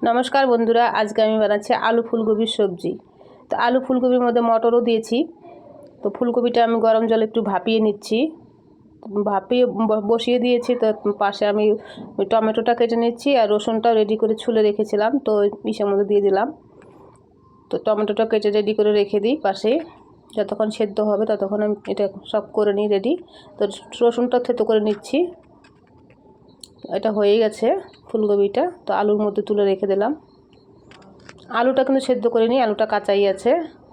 নমস্কার বন্ধুরা, আজকে আমি বানাচ্ছি আলু ফুলকপির সবজি। তো আলু ফুলকপির মধ্যে মটরও দিয়েছি। তো ফুলকপিটা আমি গরম জলে একটু ভাপিয়ে নিচ্ছি, ভাপিয়ে বসিয়ে দিয়েছি। তো পাশে আমি টমেটোটা কেটে নিচ্ছি আর রসুনটাও রেডি করে ছুলে রেখেছিলাম, তো ইসের মধ্যে দিয়ে দিলাম। তো টমেটোটা কেটে রেডি করে রেখে দিই পাশে, যতক্ষণ সেদ্ধ হবে ততক্ষণ আমি এটা সব করে নিই রেডি। তো রসুনটা থেতো করে নিচ্ছি। এটা হয়ে গেছে ফুলকপিটা, তো আলুর মধ্যে তুলে রেখে দিলাম। আলুটা কিন্তু সেদ্ধ করে নিই, আলুটা কাঁচাই আছে।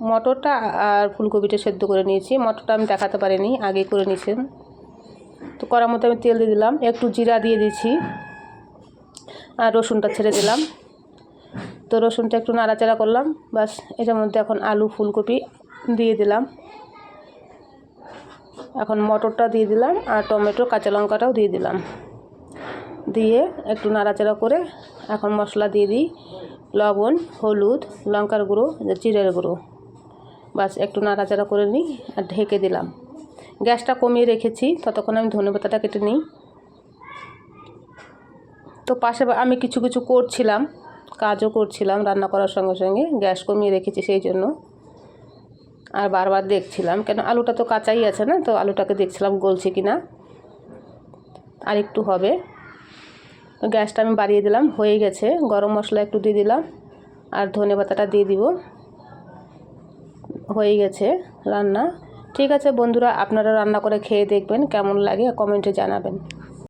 মটরটা আর ফুলকপিটা সেদ্ধ করে নিয়েছি, মটরটা আমি দেখাতে পারিনি, আগে করে নিয়েছেন। তো কড়ার মধ্যে আমি তেল দিয়ে দিলাম, একটু জিরা দিয়ে দিচ্ছি আর রসুনটা ছেড়ে দিলাম। তো রসুনটা একটু নাড়াচাড়া করলাম, বাস এটার মধ্যে এখন আলু ফুলকপি দিয়ে দিলাম। এখন মটরটা দিয়ে দিলাম আর টমেটো কাঁচা লঙ্কাটাও দিয়ে দিলাম। দিয়ে একটু নাড়াচাড়া করে এখন মশলা দিয়ে দিই, লবণ, হলুদ, লঙ্কার গুঁড়ো, জিরের গুঁড়ো। বাস একটু নাড়াচাড়া করে নিই আর ঢেকে দিলাম। গ্যাসটা কমিয়ে রেখেছি, ততক্ষণ আমি ধনেপাতাটা কেটে নিই। তো পাশে আমি কিছু কিছু করছিলাম, কাজও করছিলাম রান্না করার সঙ্গে সঙ্গে, গ্যাস কমিয়ে রেখেছি সেই জন্য। আর বারবার দেখছিলাম, কেন আলুটা তো কাঁচাই আছে না, তো আলুটাকে দেখছিলাম গলছে কি না। আর একটু হবে। তো গ্যাসটা আমি বাড়িয়ে দিলাম, হয়ে গেছে। গরম মশলা একটু দিয়ে দিলাম আর ধনেপাতাটা দিয়ে দিব। হয়ে গেছে রান্না। ঠিক আছে বন্ধুরা, আপনারা রান্না করে খেয়ে দেখবেন কেমন লাগে, কমেন্টে জানাবেন।